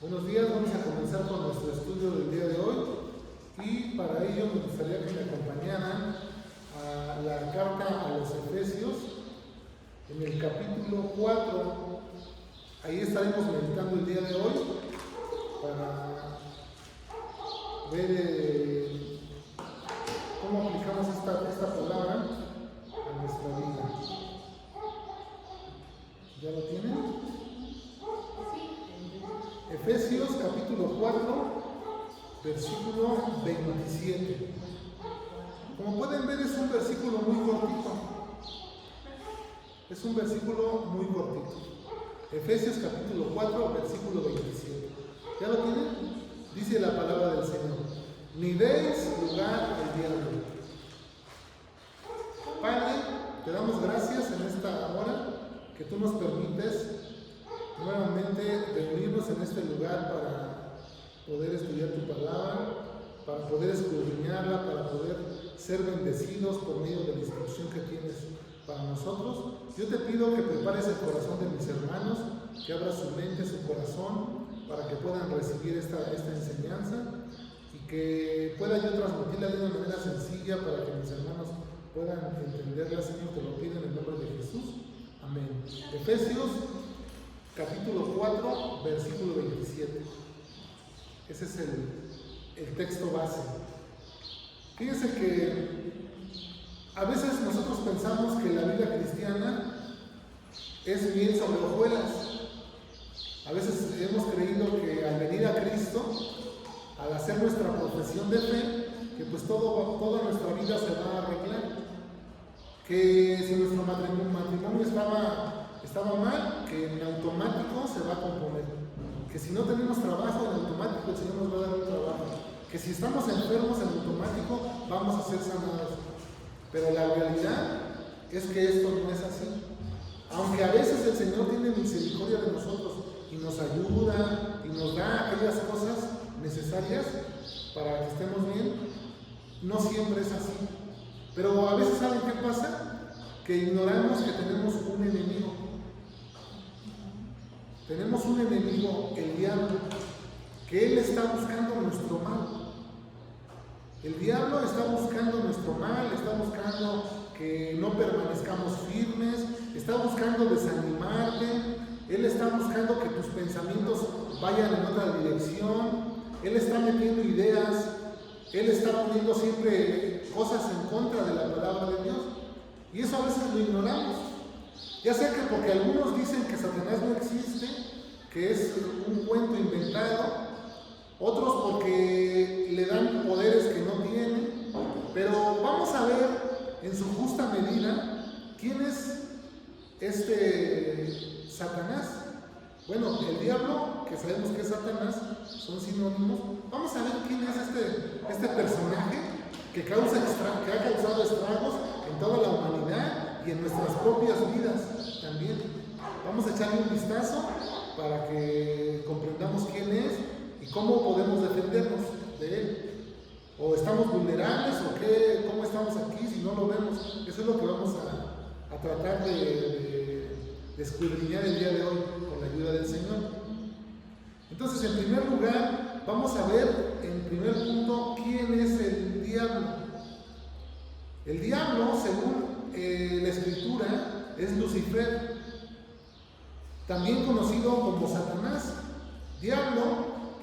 Buenos días, vamos a comenzar con nuestro estudio del día de hoy y para ello me gustaría que me acompañaran a la carta a los Efesios en el capítulo 4. Ahí estaremos meditando el día de hoy para ver cómo aplicamos esta palabra a nuestra vida. ¿Ya lo tienen? Efesios capítulo 4, versículo 27. Como pueden ver, es un versículo muy cortito. Es un versículo muy cortito. Efesios capítulo 4, versículo 27. ¿Ya lo tienen? Dice la palabra del Señor: ni deis lugar al diablo. Padre, te damos gracias en esta hora que tú nos permites nuevamente reunirnos en este lugar para poder estudiar tu palabra, para poder escudriñarla, para poder ser bendecidos por medio de la instrucción que tienes para nosotros. Yo te pido que prepares el corazón de mis hermanos, que abras su mente, su corazón, para que puedan recibir esta enseñanza y que pueda yo transmitirla de una manera sencilla para que mis hermanos puedan entenderla. Señor, te lo pido en el nombre de Jesús. Amén. Efesios capítulo 4, versículo 27. Ese es el texto base. Fíjense que a veces nosotros pensamos que la vida cristiana es miel sobre hojuelas. A veces hemos creído que al venir a Cristo, al hacer nuestra profesión de fe, que pues toda nuestra vida se va a arreglar. Que si nuestro matrimonio estaba mal, que en automático se va a componer. Que si no tenemos trabajo, en automático el Señor nos va a dar un trabajo. Que si estamos enfermos, en automático vamos a ser sanados. Pero la realidad es que esto no es así. Aunque a veces el Señor tiene misericordia de nosotros y nos ayuda y nos da aquellas cosas necesarias para que estemos bien, no siempre es así. Pero a veces, ¿saben qué pasa? Que ignoramos que tenemos un enemigo. Tenemos un enemigo, el diablo, que él está buscando nuestro mal. El diablo está buscando nuestro mal, está buscando que no permanezcamos firmes, está buscando desanimarte, él está buscando que tus pensamientos vayan en otra dirección, él está metiendo ideas, él está poniendo siempre cosas en contra de la palabra de Dios. Y eso a veces lo ignoramos. Ya sea que porque algunos dicen que Satanás no existe, que es un cuento inventado, otros porque le dan poderes que no tiene, pero vamos a ver en su justa medida quién es este Satanás. Bueno, el diablo, que sabemos que es Satanás, son sinónimos. Vamos a ver quién es este personaje que ha causado estragos en toda la humanidad y en nuestras propias vidas también. Vamos a echarle un vistazo para que comprendamos quién es y cómo podemos defendernos de él. ¿O estamos vulnerables o qué? ¿Cómo estamos aquí si no lo vemos? Eso es lo que vamos a tratar de escudriñar el día de hoy con la ayuda del Señor. Entonces, en primer lugar, vamos a ver en primer punto quién es el diablo. El diablo, según la Escritura, es Lucifer, también conocido como Satanás. Diablo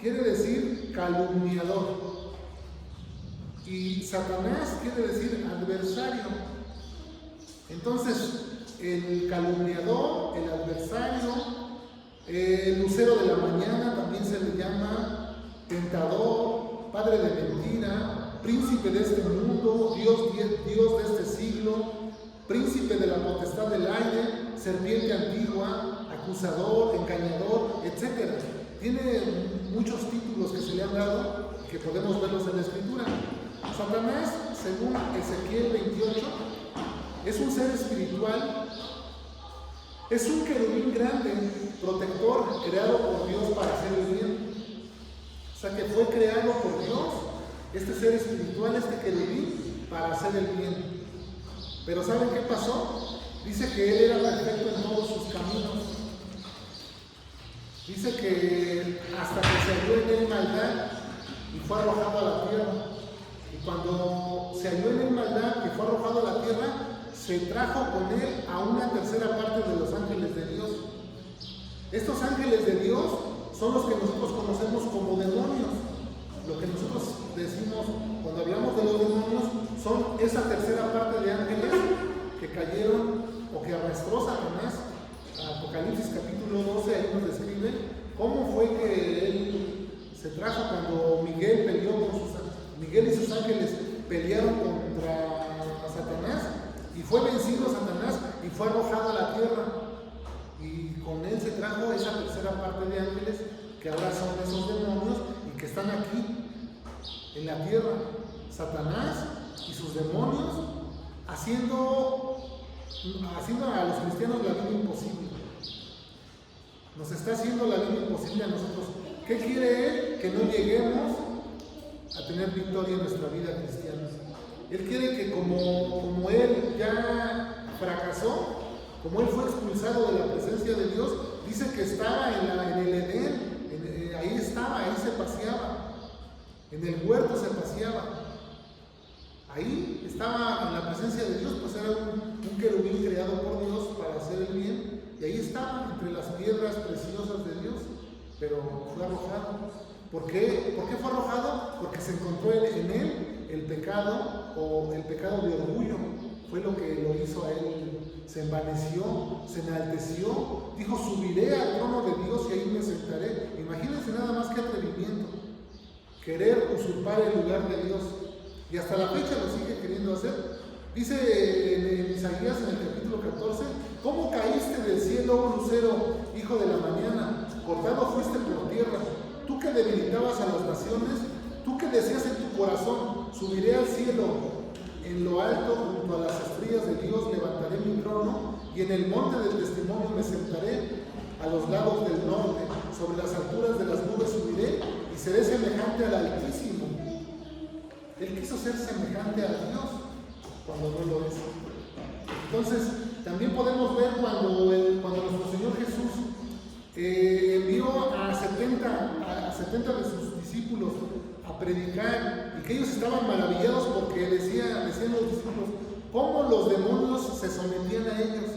quiere decir calumniador y Satanás quiere decir adversario. Entonces, el calumniador, el adversario, el lucero de la mañana también se le llama, tentador, padre de mentira, príncipe de este mundo, Dios de este siglo, príncipe de la potestad del aire, serpiente antigua, acusador, engañador, etc. Tiene muchos títulos que se le han dado y que podemos verlos en la Escritura. Satanás, según Ezequiel 28, es un ser espiritual, es un querubín grande, protector, creado por Dios para hacer el bien. O sea que fue creado por Dios, este ser espiritual, este querubín, para hacer el bien. Pero ¿saben qué pasó? Dice que él era perfecto en todos sus caminos. Dice que hasta que se halló en él maldad y fue arrojado a la tierra. Y cuando se halló en él maldad y fue arrojado a la tierra, se trajo con él a una tercera parte de los ángeles de Dios. Estos ángeles de Dios son los que nosotros conocemos como demonios. Lo que nosotros decimos cuando hablamos de los demonios son esa tercera parte de ángeles que cayeron o que arrastró Satanás. Apocalipsis capítulo 12 ahí nos describe cómo fue que él se trajo cuando Miguel y sus ángeles pelearon contra Satanás y fue vencido Satanás y fue arrojado a la tierra. Y con él se trajo esa tercera parte de ángeles que ahora son esos demonios y que están aquí en la tierra. Satanás y sus demonios haciendo a los cristianos la vida imposible. Nos está haciendo la vida imposible a nosotros. ¿Qué quiere él? Que no lleguemos a tener victoria en nuestra vida cristiana. Él quiere que como él ya fracasó, como él fue expulsado de la presencia de Dios, dice que estaba en el Edén, ahí estaba, ahí se paseaba, en el huerto se paseaba, ahí estaba en la presencia de Dios, pues era un querubín creado por Dios para hacer el bien, y ahí estaba entre las piedras preciosas de Dios, pero fue arrojado. ¿Por qué? ¿Por qué fue arrojado? Porque se encontró en él el pecado o el pecado de orgullo. Fue lo que lo hizo a él. Se envaneció, se enalteció, dijo: subiré al trono de Dios y ahí me sentaré. Imagínense nada más que atrevimiento. Querer usurpar el lugar de Dios. Y hasta la fecha lo sigue queriendo hacer. Dice en Isaías en el capítulo 14: ¿cómo caíste del cielo, oh lucero, hijo de la mañana? Cortado fuiste por tierra. Tú que debilitabas a las naciones, tú que decías en tu corazón: subiré al cielo, en lo alto, junto a las estrellas de Dios, levantaré mi trono, y en el monte del testimonio me sentaré, a los lados del norte, sobre las alturas de las nubes subiré, y seré semejante al Altísimo. Él quiso ser semejante a Dios, cuando no lo es. Entonces, también podemos ver cuando nuestro Señor Jesús envió a 70 de sus discípulos a predicar, y que ellos estaban maravillados porque decían los discípulos cómo los demonios se sometían a ellos.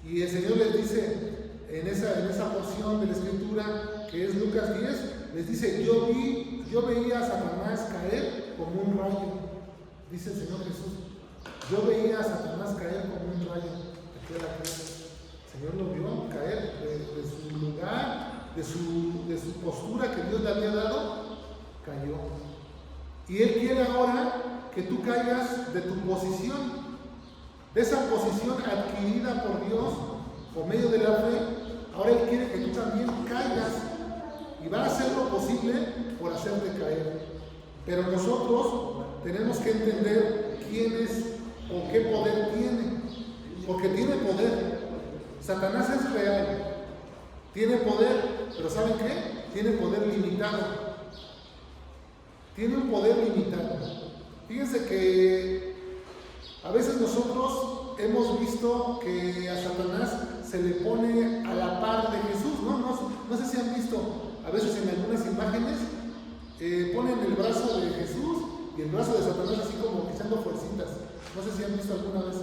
Y el Señor les dice en esa porción de la Escritura, que es Lucas 10, les dice: yo veía a Satanás caer como un rayo. Dice el Señor Jesús: yo veía a Satanás caer como un rayo. Aquí a la cruz. El Señor lo vio caer de su lugar, de su postura que Dios le había dado, cayó. Y Él quiere ahora que tú caigas de tu posición, de esa posición adquirida por Dios por medio de la fe. Ahora Él quiere que tú también caigas, y va a hacer lo posible por hacerte caer. Pero nosotros tenemos que entender quién es o qué poder tiene, porque tiene poder. Satanás es real, tiene poder, pero ¿saben qué? Tiene poder limitado. Tiene un poder limitado. Fíjense que a veces nosotros hemos visto que a Satanás se le pone a la par de Jesús, ¿no? No sé si han visto, a veces en algunas imágenes ponen el brazo de Jesús y el brazo de Satanás así como echando fuercitas. No sé si han visto alguna vez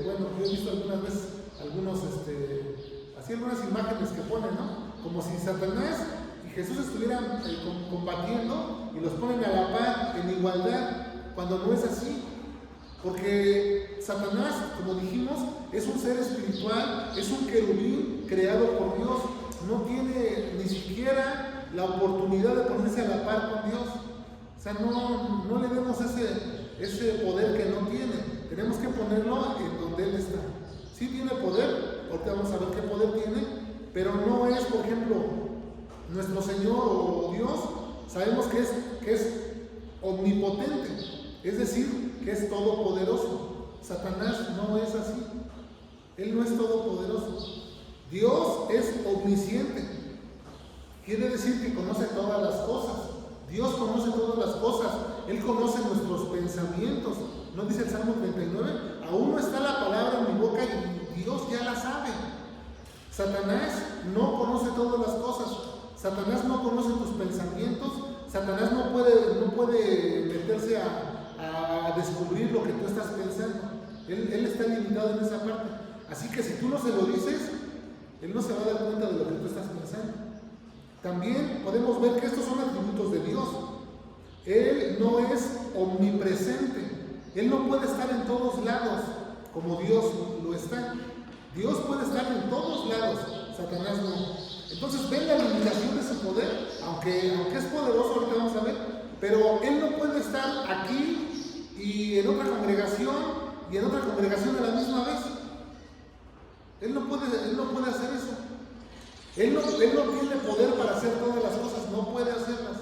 bueno, yo he visto algunas veces así algunas imágenes que ponen, ¿no? Como si Satanás y Jesús estuvieran combatiendo, y los ponen a la par, en igualdad, cuando no es así. Porque Satanás, como dijimos, es un ser espiritual, es un querubín creado por Dios, no tiene ni siquiera la oportunidad de ponerse a la par con Dios. O sea, no le demos ese poder que no tiene. Tenemos que ponerlo en donde Él está. Sí tiene poder, ahorita vamos a ver qué poder tiene, pero no es, por ejemplo, nuestro Señor o Dios, sabemos que es omnipotente, es decir, que es todopoderoso. Satanás no es así. Él no es todopoderoso. Dios es omnisciente. Quiere decir que conoce todas las cosas. Dios conoce todas las cosas. Él conoce nuestros pensamientos. ¿No dice el Salmo 39? Aún no está la palabra en mi boca y Dios ya la sabe. Satanás no conoce todas las cosas. Satanás no conoce tus pensamientos. Satanás no puede meterse a descubrir lo que tú estás pensando. Él está limitado en esa parte. Así que si tú no se lo dices, él no se va a dar cuenta de lo que tú estás pensando. También podemos ver que estos son atributos de Dios. Él no es omnipresente. Él no puede estar en todos lados como Dios lo está. Dios puede estar en todos lados, Satanás no. Entonces ven la limitación de su poder, aunque es poderoso, ahorita vamos a ver, pero él no puede estar aquí y en otra congregación y en otra congregación a la misma vez. Él no puede hacer eso. Él no tiene poder para hacer todas las cosas, no puede hacerlas.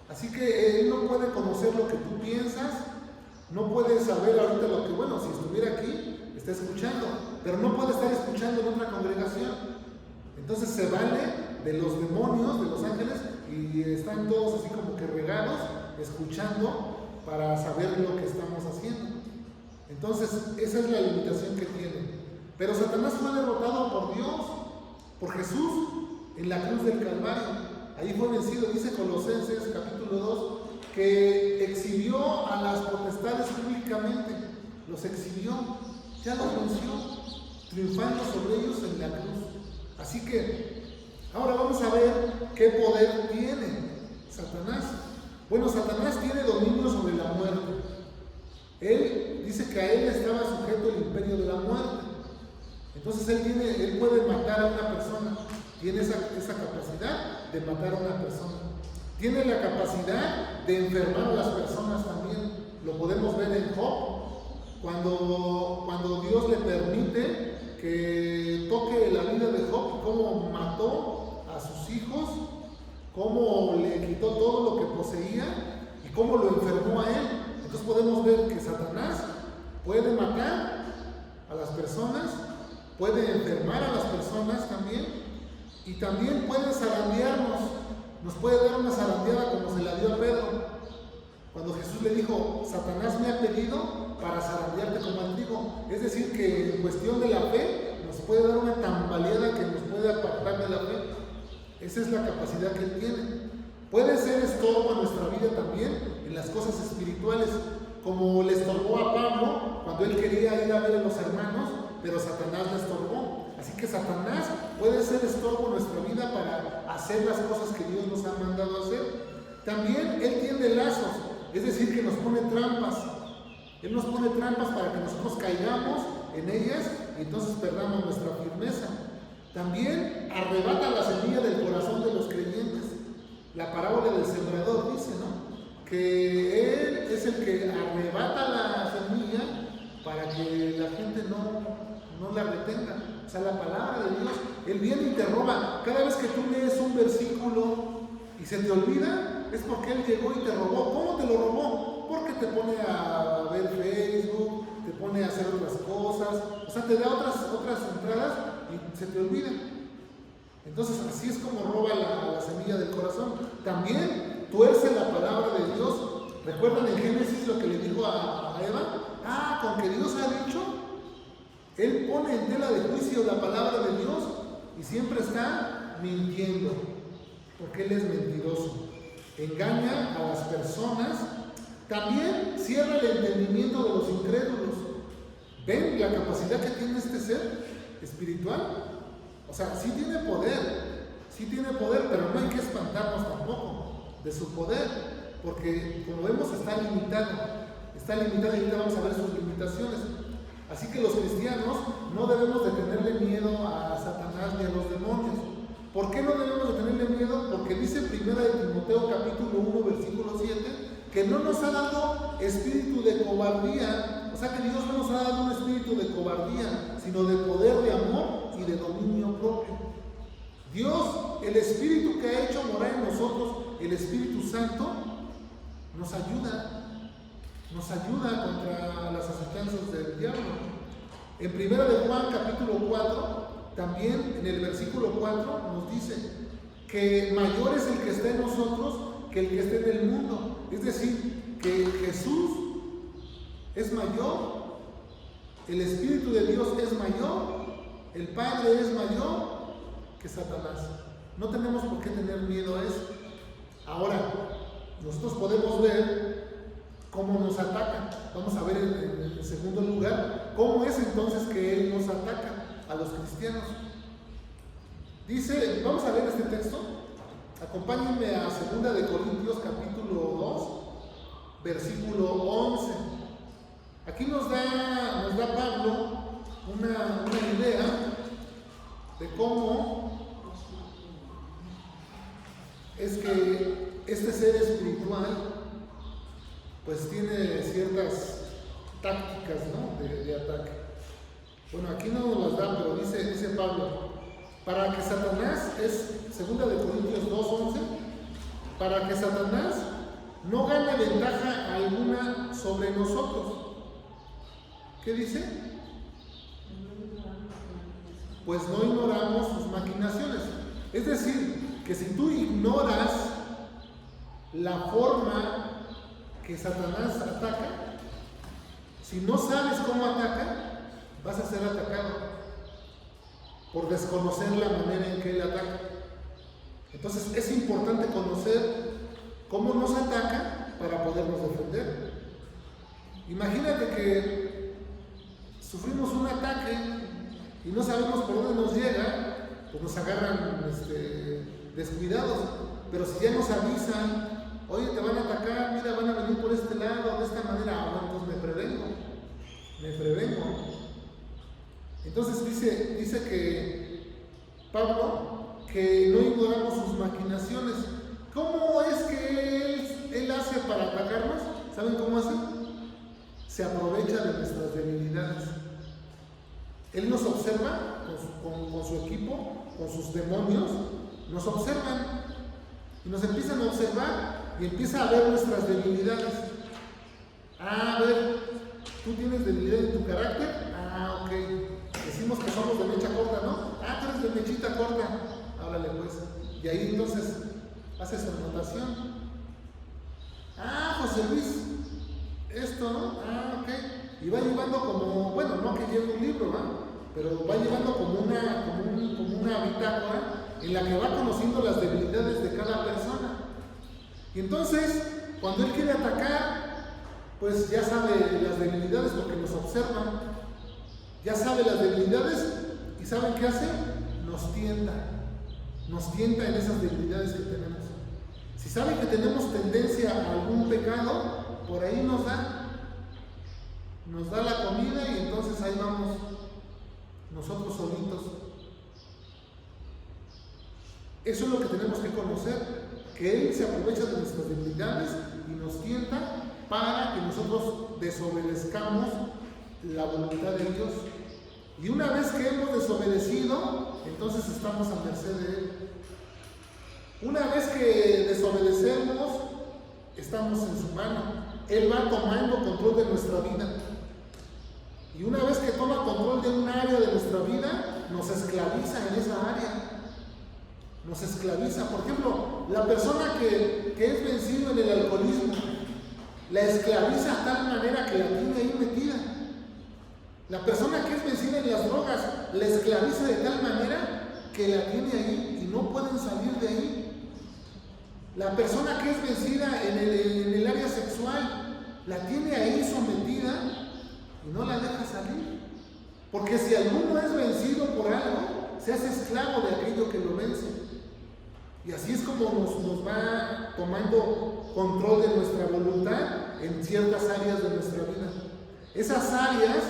Así que él no puede conocer lo que tú piensas, no puede saber ahorita lo que, bueno, si estuviera aquí, está escuchando, pero no puede estar escuchando en otra congregación. Entonces se vale de los demonios, de los ángeles, y están todos así como que regados, escuchando para saber lo que estamos haciendo. Entonces, esa es la limitación que tiene. Pero Satanás fue derrotado por Dios, por Jesús, en la cruz del Calvario. Ahí fue vencido, dice Colosenses capítulo 2, que exhibió a las potestades públicamente, los exhibió, ya los venció, triunfando sobre ellos en la cruz. Así que ahora vamos a ver qué poder tiene Satanás. Bueno, Satanás tiene dominio sobre la muerte. Él dice que a él estaba sujeto el imperio de la muerte. Entonces él puede matar a una persona. Tiene esa capacidad de matar a una persona. Tiene la capacidad de enfermar a las personas también. Lo podemos ver en Job, cuando Dios le permite que toque la vida de Job, cómo mató a sus hijos, cómo le quitó todo lo que poseía y cómo lo enfermó a él. Entonces podemos ver que Satanás puede matar a las personas, puede enfermar a las personas también, y también puede zarandearnos, nos puede dar una zarandeada como se la dio a Pedro, cuando Jesús le dijo: Satanás me ha pedido para zarandearte como al trigo. Es decir, que en cuestión de la fe nos puede dar una tambaleada que nos puede apartar de la fe. Esa es la capacidad que él tiene. Puede ser estorbo a nuestra vida también en las cosas espirituales, como le estorbó a Pablo cuando él quería ir a ver a los hermanos, pero Satanás le estorbó. Así que Satanás puede ser estorbo en nuestra vida para hacer las cosas que Dios nos ha mandado hacer. También él tiende lazos, es decir, que nos pone trampas. Él nos pone trampas para que nosotros caigamos en ellas y entonces perdamos nuestra firmeza. También arrebata la semilla del corazón de los creyentes. La parábola del sembrador dice, ¿no?, que él es el que arrebata la semilla para que la gente no la retenga. O sea, la palabra de Dios, él viene y te roba. Cada vez que tú lees un versículo y se te olvida, es porque él llegó y te robó. ¿Cómo te lo robó? Porque te pone a ver Facebook, te pone a hacer otras cosas, o sea, te da otras entradas y se te olvida. Entonces, así es como roba la semilla del corazón. También tuerce la palabra de Dios. ¿Recuerdan en Génesis lo que le dijo a Eva? Con que Dios ha dicho, él pone en tela de juicio la palabra de Dios y siempre está mintiendo, porque él es mentiroso. Engaña a las personas. También cierra el entendimiento de los incrédulos. ¿Ven la capacidad que tiene este ser espiritual? O sea, sí tiene poder, pero no hay que espantarnos tampoco de su poder, porque como vemos está limitado y ahorita vamos a ver sus limitaciones. Así que los cristianos no debemos de tenerle miedo a Satanás ni a los demonios. ¿Por qué no debemos de tenerle miedo? Porque dice 1 Timoteo capítulo 1 versículo 7 que no nos ha dado espíritu de cobardía. O sea que Dios no nos ha dado un espíritu de cobardía, sino de poder, de amor y de dominio propio. Dios, el espíritu que ha hecho morar en nosotros, el Espíritu Santo, nos ayuda contra las acechanzas del diablo. En 1 de Juan capítulo 4, también en el versículo 4 nos dice que mayor es el que está en nosotros que el que está en el mundo. Es decir, que Jesús es mayor, el Espíritu de Dios es mayor El Padre es mayor que Satanás. No tenemos por qué tener miedo a eso. Ahora, nosotros podemos ver cómo nos ataca. Vamos a ver en segundo lugar cómo es entonces que Él nos ataca a los cristianos. Dice, vamos a leer este texto. Acompáñenme a 2 Corintios capítulo 2, versículo 11. Aquí nos da Pablo una idea de cómo es que este ser espiritual pues tiene ciertas tácticas, ¿no? de ataque. Bueno, aquí no nos las da, pero dice Pablo, para que Satanás, es 2 Corintios 2:11, para que Satanás no gane ventaja alguna sobre nosotros. ¿Qué dice? Pues no ignoramos sus maquinaciones. Es decir, que si tú ignoras la forma que Satanás ataca, si no sabes cómo ataca, vas a ser atacado por desconocer la manera en que él ataca. Entonces es importante conocer cómo nos ataca para podernos defender. Imagínate que sufrimos un ataque y no sabemos por dónde nos llega, pues nos agarran descuidados. Pero si ya nos avisan, oye, te van a atacar, mira, van a venir por este lado, de esta manera, ahora entonces me prevengo. Entonces dice que Pablo, que no ignoramos sus maquinaciones. ¿Cómo es que él hace para atacarnos? ¿Saben cómo hace? Se aprovecha de nuestras debilidades. Él nos observa con su equipo, con sus demonios, nos observan y nos empiezan a observar y empieza a ver nuestras debilidades. A ver, ¿tú tienes debilidad en tu carácter? Ok. Decimos que somos de mecha corta, ¿no? Tú eres de mechita corta. Háblale pues. Y ahí entonces hace su anotación. José Luis, esto, ¿no? Ok. Y va llevando como, bueno, no que lleve un libro, ¿no? Pero va llevando como una bitácora en la que va conociendo las debilidades de cada persona. Y entonces, cuando él quiere atacar, pues ya sabe las debilidades porque nos observa. Ya sabe las debilidades y ¿saben qué hace? Nos tienta en esas debilidades que tenemos. Si sabe que tenemos tendencia a algún pecado, por ahí nos da la comida y entonces ahí vamos nosotros solitos. Eso es lo que tenemos que conocer, que Él se aprovecha de nuestras debilidades y nos tienta para que nosotros desobedezcamos la voluntad de Dios. Y una vez que hemos desobedecido, entonces estamos a merced de Él. Una vez que desobedecemos, estamos en su mano. Él va tomando control de nuestra vida. Y una vez que toma control de un área de nuestra vida, nos esclaviza en esa área. Nos esclaviza. Por ejemplo, la persona que es vencido en el alcoholismo, la esclaviza a tal manera que la tiene ahí metida. La persona que es vencida en las drogas, la esclaviza de tal manera que la tiene ahí y no pueden salir de ahí. La persona que es vencida en el área sexual, la tiene ahí sometida y no la deja salir. Porque si alguno es vencido por algo, se hace esclavo de aquello que lo vence. Y así es como nos va tomando control de nuestra voluntad en ciertas áreas de nuestra vida. Esas áreas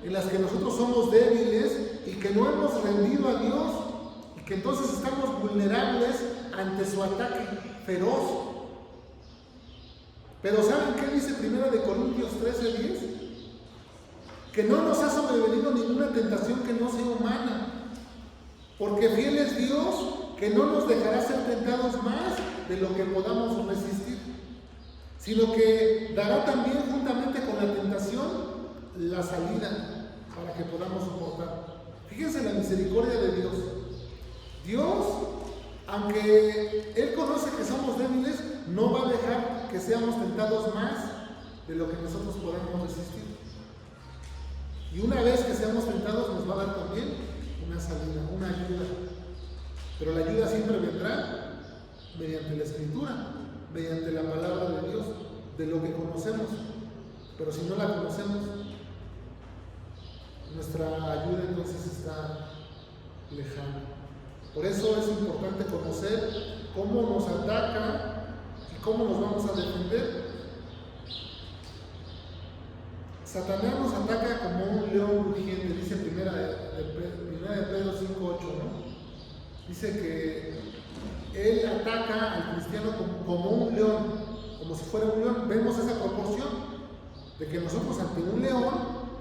en las que nosotros somos débiles y que no hemos rendido a Dios y que entonces estamos vulnerables ante su ataque feroz. Pero ¿saben qué dice 1 Corintios 13:10? Que no nos ha sobrevenido ninguna tentación que no sea humana, porque fiel es Dios, que no nos dejará ser tentados más de lo que podamos resistir, sino que dará también juntamente con la tentación la salida para que podamos soportar. Fíjense la misericordia de Dios. Dios, aunque Él conoce que somos débiles, no va a dejar que seamos tentados más de lo que nosotros podamos resistir. Y una vez que seamos tentados, nos va a dar también una salida, una ayuda. Pero la ayuda siempre vendrá mediante la Escritura, mediante la palabra de Dios, de lo que conocemos. Pero si no la conocemos, nuestra ayuda entonces está lejana. Por eso es importante conocer cómo nos ataca y cómo nos vamos a defender. Satanás nos ataca como un león rugiente, dice primera de Pedro 5:8, ¿no? Dice que él ataca al cristiano como un león, como si fuera un león. Vemos esa proporción de que nosotros ante un león,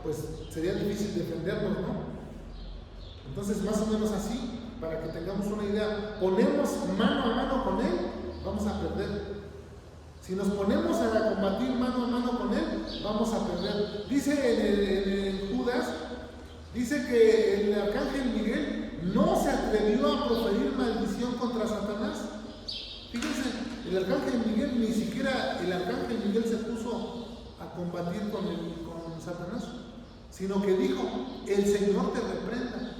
pues sería difícil defendernos, ¿no? Entonces, más o menos así, para que tengamos una idea, ponemos mano a mano con él, vamos a perder. Si nos ponemos a combatir mano a mano con él, vamos a perder. Dice en Judas, dice que el arcángel Miguel no se atrevió a proferir maldición contra Satanás. Fíjense, el arcángel Miguel, ni siquiera el arcángel Miguel se puso a combatir con Satanás, sino que dijo, el Señor te reprenda.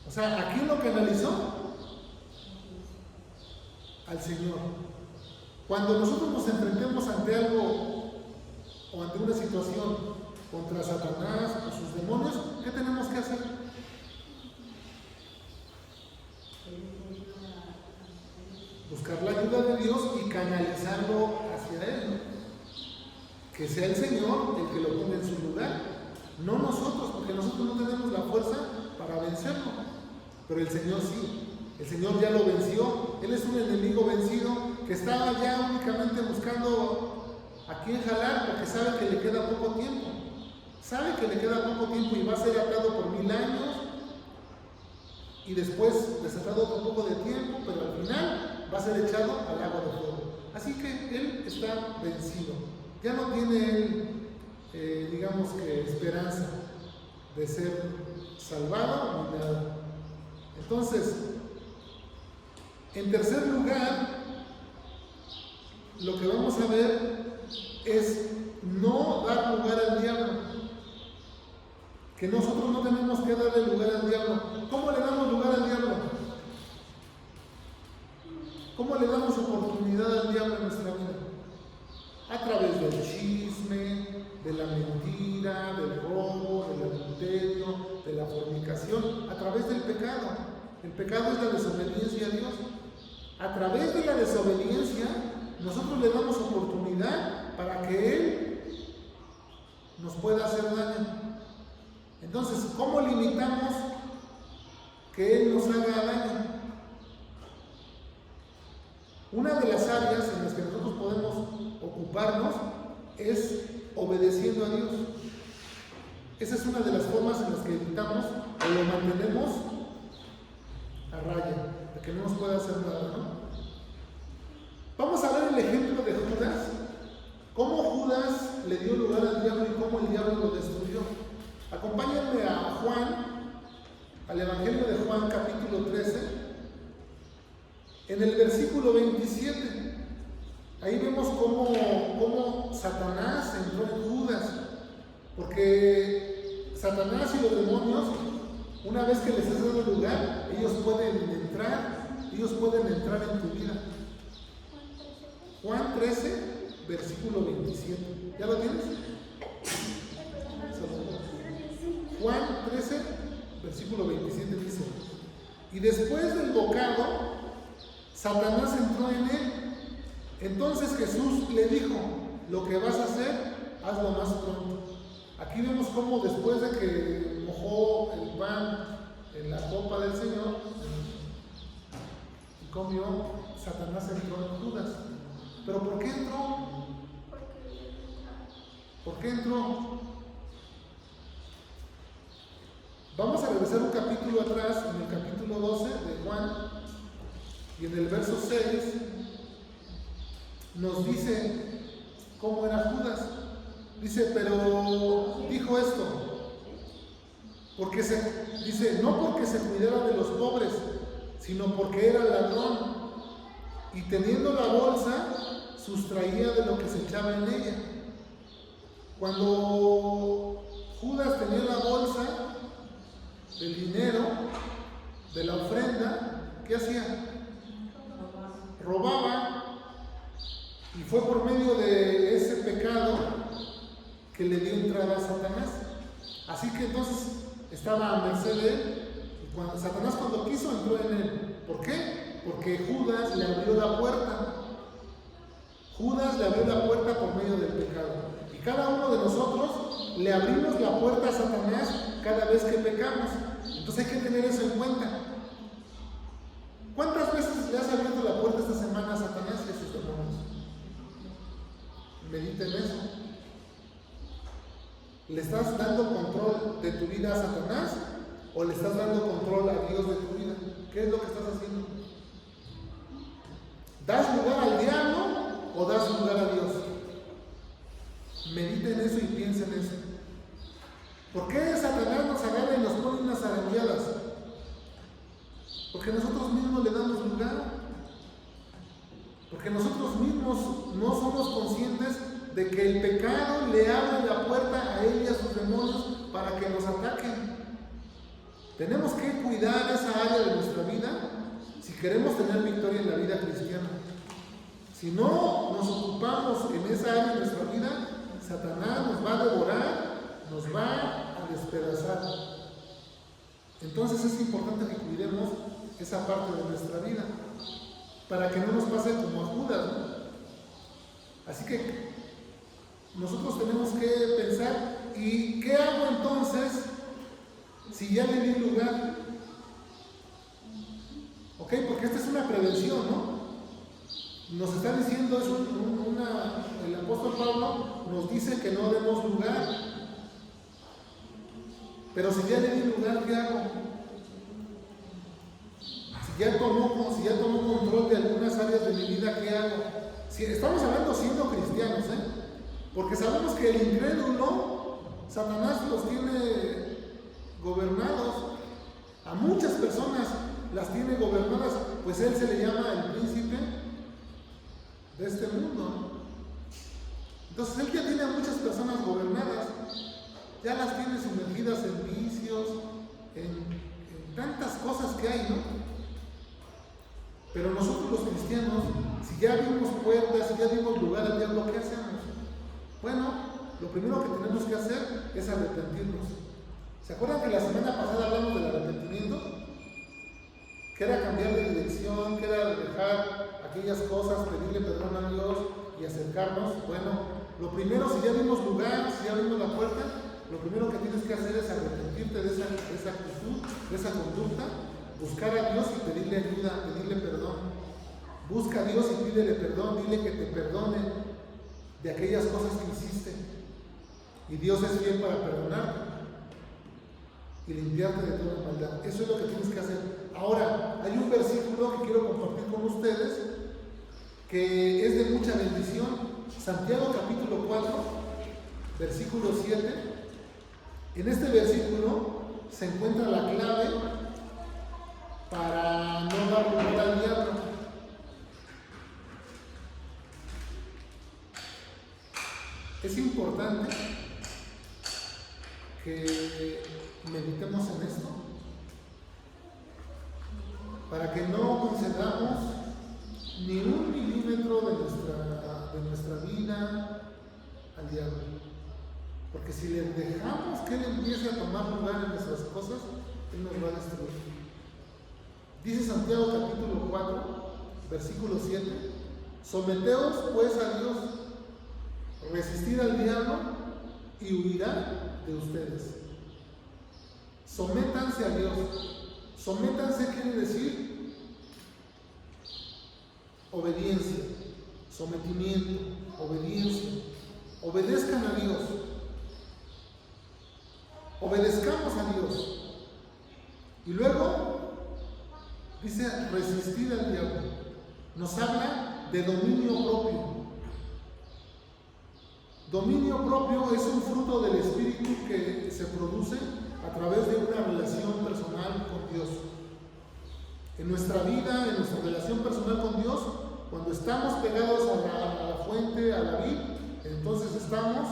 O sea, ¿a quién lo canalizó? Al Señor. Cuando nosotros nos enfrentemos ante algo o ante una situación contra Satanás o sus demonios, ¿qué tenemos que hacer? Buscar la ayuda de Dios y canalizarlo hacia Él, ¿no? Que sea el Señor el que lo ponga en su lugar, no nosotros, porque nosotros no tenemos la fuerza para vencerlo, pero el Señor sí. El Señor ya lo venció. Él es un enemigo vencido que estaba ya únicamente buscando a quién jalar, porque sabe que le queda poco tiempo. Sabe que le queda poco tiempo y va a ser atado por 1000 años y después desatado por un poco de tiempo, pero al final va a ser echado al lago de fuego. Así que él está vencido. Ya no tiene él, digamos que esperanza de ser salvado ni nada. Entonces, en tercer lugar, lo que vamos a ver es no dar lugar al diablo. Que nosotros no tenemos que darle lugar al diablo. ¿Cómo le damos lugar al diablo? ¿Cómo le damos oportunidad al diablo en nuestra vida? A través del chisme, de la mentira, del robo, del adulterio, de la fornicación, a través del pecado. El pecado es la desobediencia a Dios. A través de la desobediencia, nosotros le damos oportunidad para que Él nos pueda hacer daño. Entonces, ¿cómo limitamos que Él nos haga daño? Una de las áreas en las que nosotros podemos ocuparnos es obedeciendo a Dios. Esa es una de las formas en las que evitamos o lo mantenemos a raya, de que no nos pueda hacer nada, ¿no? Vamos a ver el ejemplo de Judas, cómo Judas le dio lugar al diablo y cómo el diablo lo destruyó. Acompáñenme a Juan, al Evangelio de Juan, capítulo 13, en el versículo 27. Ahí vemos cómo Satanás entró en Judas, porque Satanás y los demonios, una vez que les has dado lugar, ellos pueden entrar en tu vida. Juan 13, versículo 27. ¿Ya lo tienes? Juan 13, versículo 27 dice: y después del bocado, Satanás entró en él. Entonces Jesús le dijo: lo que vas a hacer, hazlo más pronto. Aquí vemos cómo después de que mojó el pan en la copa del Señor y comió, Satanás entró en Judas. ¿Pero por qué entró? ¿Por qué entró? Vamos a regresar un capítulo atrás, en el capítulo 12 de Juan, y en el verso 6 nos dice cómo era Judas. Dice, pero dijo esto, dice, no porque se cuidara de los pobres, sino porque era ladrón, y teniendo la bolsa, sustraía de lo que se echaba en ella. Cuando Judas tenía la bolsa, del dinero, de la ofrenda, ¿qué hacía? Robaba. Y fue por medio de ese pecado que le dio entrada a Satanás. Así que entonces estaba a merced de él. Y Satanás cuando quiso entró en él. ¿Por qué? Porque Judas le abrió la puerta. Judas le abrió la puerta por medio del pecado. Y cada uno de nosotros le abrimos la puerta a Satanás cada vez que pecamos. Entonces hay que tener eso en cuenta. ¿Cuántas veces le has abierto la puerta esta semana a Satanás y a sus demonios? Medita en eso. ¿Le estás dando control de tu vida a Satanás o le estás dando control a Dios de tu vida? ¿Qué es lo que estás haciendo? ¿Das lugar al diablo o das lugar a Dios? Medita en eso y piensa en eso. ¿Por qué Satanás nos agarra y nos pone unas arandeadas? Porque nosotros mismos le damos lugar. Porque nosotros mismos no somos conscientes de que el pecado le abre la puerta a él y a sus demonios para que nos ataquen. Tenemos que cuidar esa área de nuestra vida si queremos tener victoria en la vida cristiana. Si no nos ocupamos en esa área de nuestra vida, Satanás nos va a devorar, nos va a despedazar. Entonces es importante que cuidemos esa parte de nuestra vida, para que no nos pase como a Judas, ¿no? Así que nosotros tenemos que pensar, ¿y qué hago entonces si ya le di lugar? ¿Ok? Porque esta es una prevención, ¿no? Nos está diciendo, el apóstol Pablo nos dice que no demos lugar. Pero si ya le di lugar, ¿qué hago? Si ya tomó control de algunas áreas de mi vida, ¿qué hago? Si estamos hablando siendo cristianos, porque sabemos que el incrédulo, Satanás los tiene gobernados. A muchas personas las tiene gobernadas, pues él se le llama el príncipe de este mundo, ¿no? Entonces él ya tiene a muchas personas gobernadas, ya las tiene sumergidas en vicios, en tantas cosas que hay, ¿no? Pero nosotros los cristianos, si ya abrimos puertas, si ya dimos lugar al diablo, ¿qué hacemos? Bueno, lo primero que tenemos que hacer es arrepentirnos. ¿Se acuerdan que la semana pasada hablamos del arrepentimiento? Que era cambiar de dirección, que era dejar aquellas cosas, pedirle perdón a Dios y acercarnos. Bueno, lo primero, si ya dimos lugar, si ya abrimos la puerta, lo primero que tienes que hacer es arrepentirte de esa actitud, de esa conducta, buscar a Dios y pedirle ayuda, pedirle perdón. Busca a Dios y pídele perdón, dile que te perdone de aquellas cosas que hiciste. Y Dios es fiel para perdonarte y limpiarte de toda maldad. Eso es lo que tienes que hacer. Ahora, hay un versículo que quiero compartir con ustedes que es de mucha bendición. Santiago capítulo 4, versículo 7. En este versículo se encuentra la clave para no dar lugar al diablo. Es importante que meditemos en esto para que no concedamos ni un milímetro de nuestra vida al diablo. Porque si le dejamos que él empiece a tomar lugar en nuestras cosas, él nos va a destruir. Dice Santiago capítulo 4, versículo 7: someteos pues a Dios, resistid al diablo y huirá de ustedes. Sométanse a Dios. Sométanse quiere decir obediencia, sometimiento, obediencia. Obedezcan a Dios. Obedezcamos a Dios. Y luego dice resistir al diablo. Nos habla de dominio propio. Dominio propio es un fruto del Espíritu que se produce a través de una relación personal con Dios. En nuestra vida, en nuestra relación personal con Dios, cuando estamos pegados a la fuente, a la vid, entonces estamos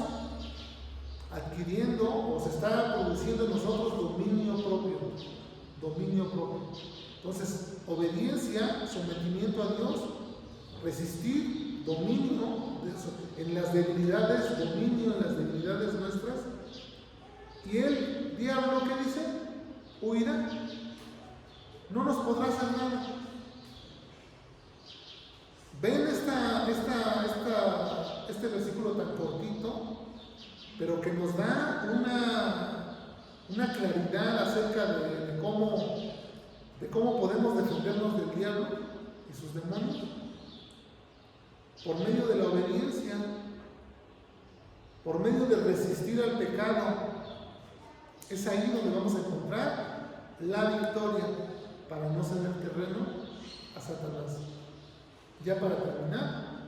adquiriendo o se está produciendo en nosotros dominio propio. Dominio propio. Entonces, obediencia, sometimiento a Dios, resistir, dominio en las debilidades, dominio en las debilidades nuestras. Y el diablo, ¿qué dice? Huirá. No nos podrá hacer nada. Ven este versículo tan cortito, pero que nos da una claridad acerca de cómo podemos defendernos del diablo y sus demonios por medio de la obediencia, por medio de resistir al pecado. Es ahí donde vamos a encontrar la victoria para no ceder terreno a Satanás. Ya para terminar,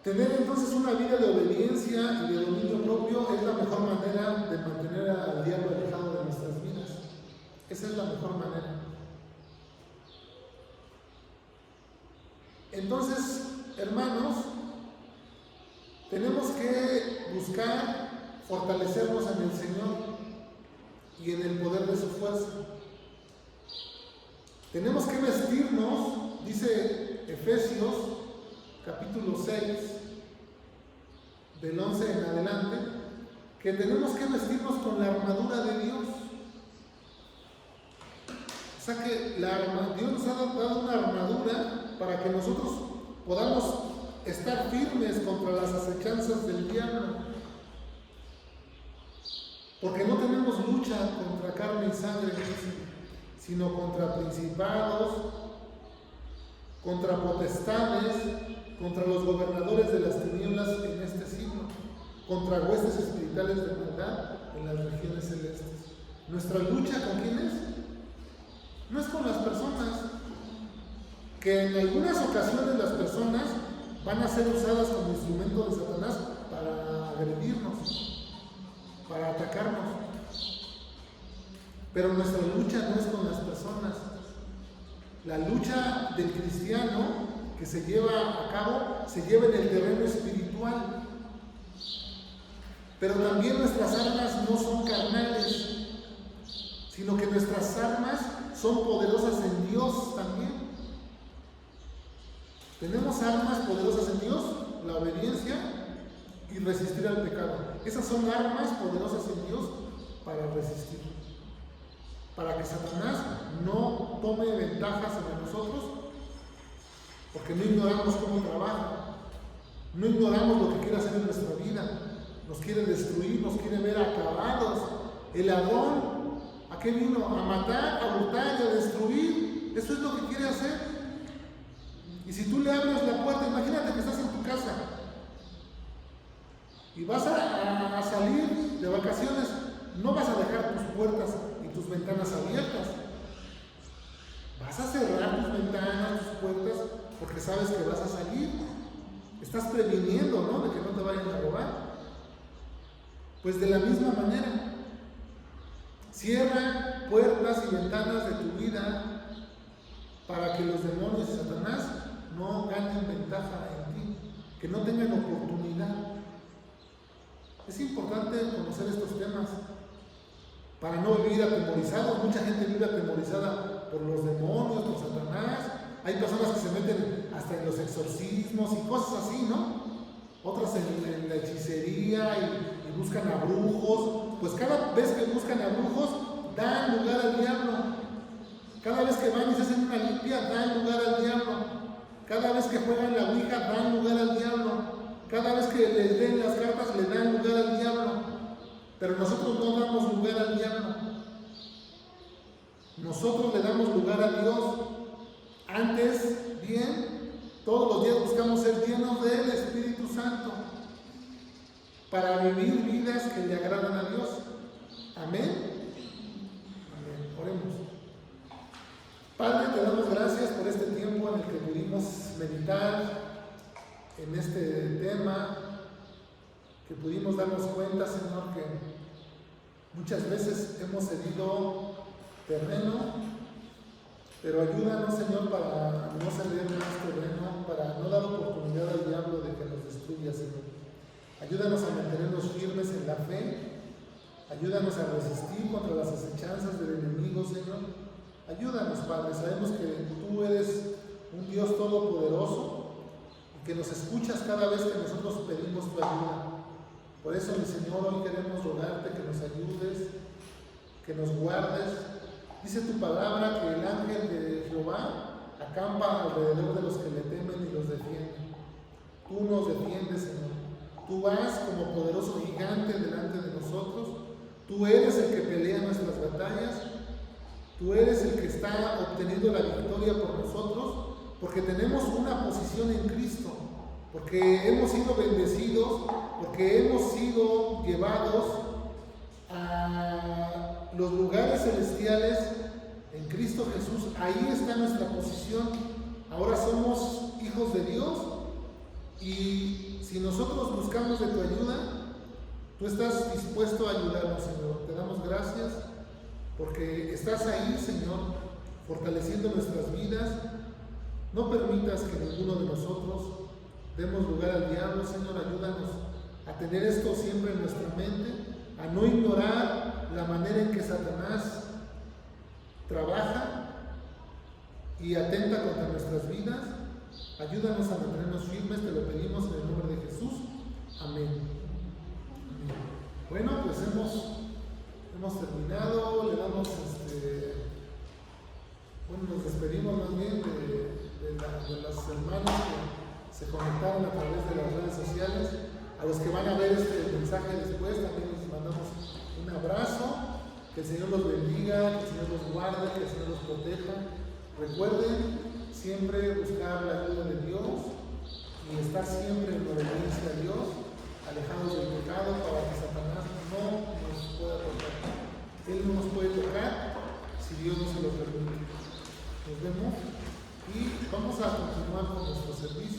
tener entonces una vida de obediencia y de dominio propio es la mejor manera de mantener al diablo alejado de nuestras vidas. Esa es la mejor manera. Entonces, hermanos, tenemos que buscar fortalecernos en el Señor y en el poder de su fuerza. Tenemos que vestirnos, dice Efesios capítulo 6, del 11 en adelante, que tenemos que vestirnos con la armadura de Dios. O sea que Dios nos ha dado una armadura para que nosotros podamos estar firmes contra las acechanzas del diablo. Porque no tenemos lucha contra carne y sangre, sino contra principados, contra potestades, contra los gobernadores de las tinieblas en este siglo, contra huestes espirituales de maldad en las regiones celestes. Nuestra lucha, ¿con quién es? No es con las personas, que en algunas ocasiones las personas van a ser usadas como instrumento de Satanás para agredirnos, para atacarnos. Pero nuestra lucha no es con las personas. La lucha del cristiano que se lleva a cabo se lleva en el terreno espiritual. Pero también nuestras armas no son carnales, sino que nuestras armas son poderosas en Dios también. Tenemos armas poderosas en Dios, la obediencia y resistir al pecado. Esas son armas poderosas en Dios para resistir, para que Satanás no tome ventajas sobre nosotros, porque no ignoramos cómo trabaja, no ignoramos lo que quiere hacer en nuestra vida. Nos quiere destruir, nos quiere ver acabados. El ladrón, ¿a qué vino? A matar, a hurtar y a destruir. Eso es lo que quiere hacer. Y si tú le abres la puerta, imagínate que estás en tu casa y vas a salir de vacaciones, no vas a dejar tus puertas y tus ventanas abiertas. Vas a cerrar tus ventanas, tus puertas, porque sabes que vas a salir. Estás previniendo, ¿no?, de que no te vayan a robar. Pues de la misma manera, cierra puertas y ventanas de tu vida para que los demonios y Satanás no ganen ventaja en ti, que no tengan oportunidad. Es importante conocer estos temas para no vivir atemorizados. Mucha gente vive atemorizada por los demonios, por Satanás. Hay personas que se meten hasta en los exorcismos y cosas así, ¿no? Otras en la hechicería y buscan a brujos. Pues cada vez que buscan a brujos, dan lugar al diablo. Cada vez que van y se hacen una limpia, dan lugar al diablo. Cada vez que juegan la ouija, dan lugar al diablo. Cada vez que les den las cartas, le dan lugar al diablo. Pero nosotros no damos lugar al diablo. Nosotros le damos lugar a Dios. Antes, bien, todos los días buscamos ser llenos del Espíritu Santo para vivir vidas que le agradan a Dios. Amén. Amén. Oremos. Padre, te damos gracias por este tiempo en el que pudimos meditar en este tema, que pudimos darnos cuenta, Señor, que muchas veces hemos cedido terreno, pero ayúdanos, Señor, para no ceder más terreno, para no dar oportunidad al diablo de que nos destruya, Señor. Ayúdanos a mantenernos firmes en la fe. Ayúdanos a resistir contra las acechanzas del enemigo, Señor. Ayúdanos, Padre. Sabemos que tú eres un Dios todopoderoso y que nos escuchas cada vez que nosotros pedimos tu ayuda. Por eso, mi Señor, hoy queremos rogarte que nos ayudes, que nos guardes. Dice tu palabra que el ángel de Jehová acampa alrededor de los que le temen y los defiende. Tú nos defiendes, Señor. Tú vas como poderoso gigante delante de nosotros. Tú eres el que pelea nuestras batallas. Tú eres el que está obteniendo la victoria por nosotros, porque tenemos una posición en Cristo, porque hemos sido bendecidos, porque hemos sido llevados a los lugares celestiales en Cristo Jesús. Ahí está nuestra posición. Ahora somos hijos de Dios y si nosotros buscamos de tu ayuda, tú estás dispuesto a ayudarnos, Señor. Te damos gracias porque estás ahí, Señor, fortaleciendo nuestras vidas. No permitas que ninguno de nosotros demos lugar al diablo, Señor. Ayúdanos a tener esto siempre en nuestra mente, a no ignorar la manera en que Satanás trabaja y atenta contra nuestras vidas. Ayúdanos a mantenernos firmes, te lo pedimos en el nombre de Jesús. Amén. Amén. Bueno, pues hemos terminado, le damos nos despedimos más bien de las hermanas que se conectaron a través de las redes sociales. A los que van a ver este mensaje después, también les mandamos un abrazo. Que el Señor los bendiga, que el Señor los guarde, que el Señor los proteja. Recuerden siempre buscar la ayuda de Dios y estar siempre en obediencia a Dios, alejados del pecado, para que Satanás no nos pueda tocar. Él no nos puede tocar si Dios no se lo permite. Nos vemos y vamos a continuar con nuestro servicio.